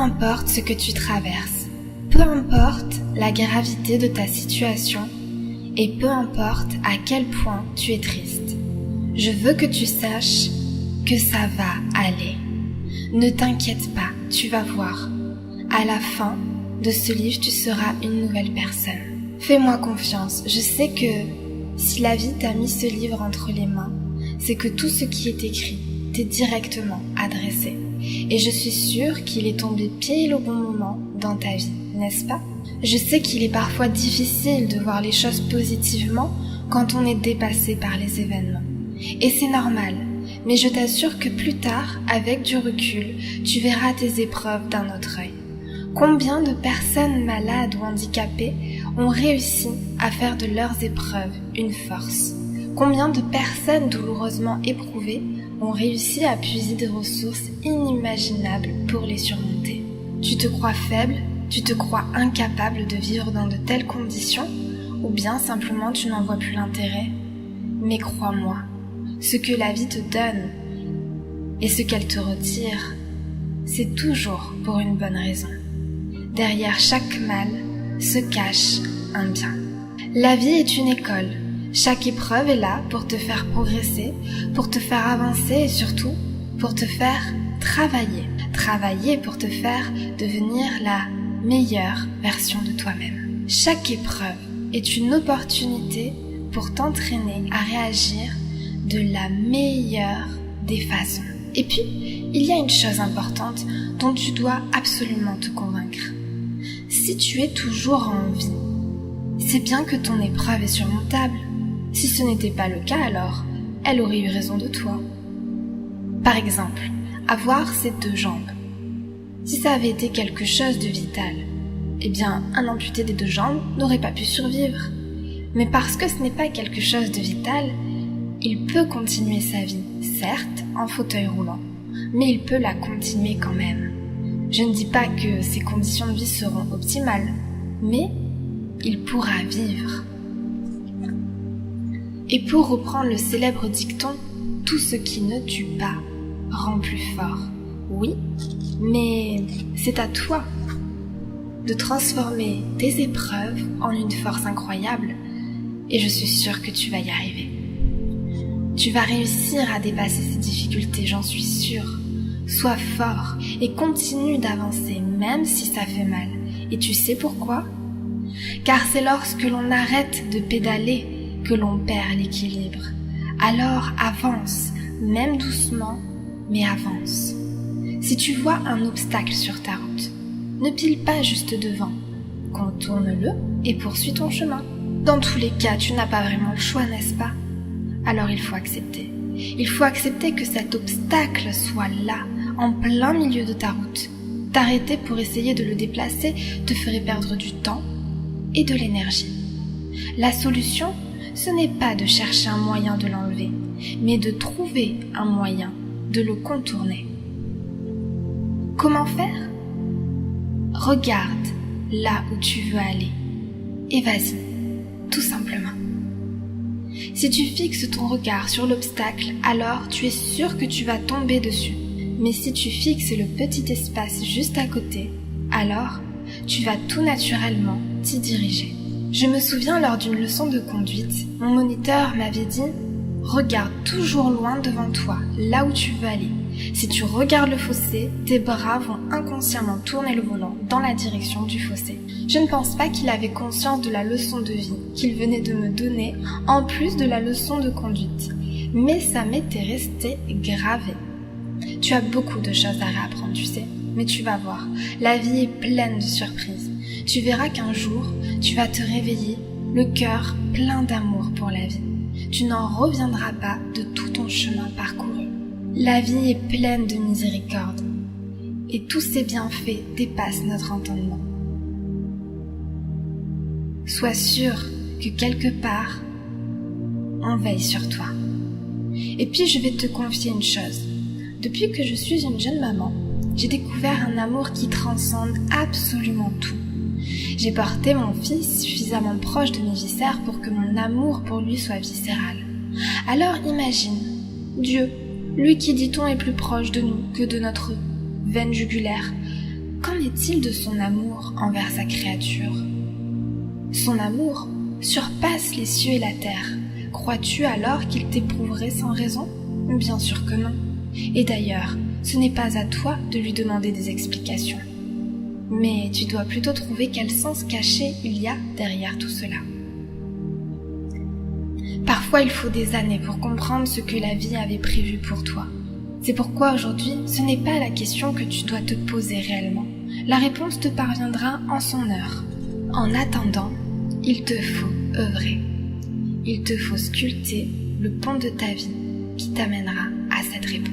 importe ce que tu traverses, peu importe la gravité de ta situation et peu importe à quel point tu es triste, je veux que tu saches que ça va aller. Ne t'inquiète pas, tu vas voir. À la fin de ce livre, tu seras une nouvelle personne. Fais-moi confiance, je sais que si la vie t'a mis ce livre entre les mains, c'est que tout ce qui est écrit t'est directement adressé. Et je suis sûre qu'il est tombé pile au bon moment dans ta vie, n'est-ce pas? Je sais qu'il est parfois difficile de voir les choses positivement quand on est dépassé par les événements. Et c'est normal, mais je t'assure que plus tard, avec du recul, tu verras tes épreuves d'un autre œil. Combien de personnes malades ou handicapées ont réussi à faire de leurs épreuves une force? Combien de personnes douloureusement éprouvées ont réussi à puiser des ressources inimaginables pour les surmonter? Tu te crois faible? Tu te crois incapable de vivre dans de telles conditions? Ou bien simplement tu n'en vois plus l'intérêt? Mais crois-moi, ce que la vie te donne et ce qu'elle te retire, c'est toujours pour une bonne raison. Derrière chaque mal se cache un bien. La vie est une école. Chaque épreuve est là pour te faire progresser, pour te faire avancer et surtout pour te faire travailler. Travailler pour te faire devenir la meilleure version de toi-même. Chaque épreuve est une opportunité pour t'entraîner à réagir de la meilleure des façons. Et puis, il y a une chose importante dont tu dois absolument te convaincre. Si tu es toujours en vie, c'est bien que ton épreuve est surmontable. Si ce n'était pas le cas, alors elle aurait eu raison de toi. Par exemple, avoir ses 2 jambes. Si ça avait été quelque chose de vital, eh bien, un amputé des 2 jambes n'aurait pas pu survivre. Mais parce que ce n'est pas quelque chose de vital, il peut continuer sa vie, certes en fauteuil roulant, mais il peut la continuer quand même. Je ne dis pas que ses conditions de vie seront optimales, mais il pourra vivre. Et pour reprendre le célèbre dicton, tout ce qui ne tue pas rend plus fort. Oui, mais c'est à toi de transformer tes épreuves en une force incroyable, et je suis sûre que tu vas y arriver. Tu vas réussir à dépasser ces difficultés, j'en suis sûre. Sois fort et continue d'avancer même si ça fait mal. Et tu sais pourquoi? Car c'est lorsque l'on arrête de pédaler que l'on perd l'équilibre. Alors avance, même doucement, mais avance. Si tu vois un obstacle sur ta route, ne pile pas juste devant. Contourne-le et poursuis ton chemin. Dans tous les cas, tu n'as pas vraiment le choix, n'est-ce pas? Alors il faut accepter. Il faut accepter que cet obstacle soit là, en plein milieu de ta route. T'arrêter pour essayer de le déplacer te ferait perdre du temps et de l'énergie. La solution, ce n'est pas de chercher un moyen de l'enlever, mais de trouver un moyen de le contourner. Comment faire? Regarde là où tu veux aller et vas-y, tout simplement. Si tu fixes ton regard sur l'obstacle, alors tu es sûr que tu vas tomber dessus. Mais si tu fixes le petit espace juste à côté, alors tu vas tout naturellement t'y diriger. Je me souviens lors d'une leçon de conduite, mon moniteur m'avait dit « Regarde toujours loin devant toi, là où tu veux aller. Si tu regardes le fossé, tes bras vont inconsciemment tourner le volant dans la direction du fossé. » Je ne pense pas qu'il avait conscience de la leçon de vie qu'il venait de me donner, en plus de la leçon de conduite. Mais ça m'était resté gravé. Tu as beaucoup de choses à réapprendre, tu sais, mais tu vas voir, la vie est pleine de surprises. Tu verras qu'un jour, tu vas te réveiller, le cœur plein d'amour pour la vie. Tu n'en reviendras pas de tout ton chemin parcouru. La vie est pleine de miséricorde, et tous ces bienfaits dépassent notre entendement. Sois sûr que quelque part, on veille sur toi. Et puis je vais te confier une chose. Depuis que je suis une jeune maman, j'ai découvert un amour qui transcende absolument tout. J'ai porté mon fils suffisamment proche de mes viscères pour que mon amour pour lui soit viscéral. Alors imagine, Dieu, lui qui dit-on est plus proche de nous que de notre veine jugulaire, qu'en est-il de son amour envers sa créature? Son amour surpasse les cieux et la terre. Crois-tu alors qu'il t'éprouverait sans raison? Bien sûr que non. Et d'ailleurs, ce n'est pas à toi de lui demander des explications. Mais tu dois plutôt trouver quel sens caché il y a derrière tout cela. Parfois, il faut des années pour comprendre ce que la vie avait prévu pour toi. C'est pourquoi aujourd'hui, ce n'est pas la question que tu dois te poser réellement. La réponse te parviendra en son heure. En attendant, il te faut œuvrer. Il te faut sculpter le pont de ta vie qui t'amènera à cette réponse.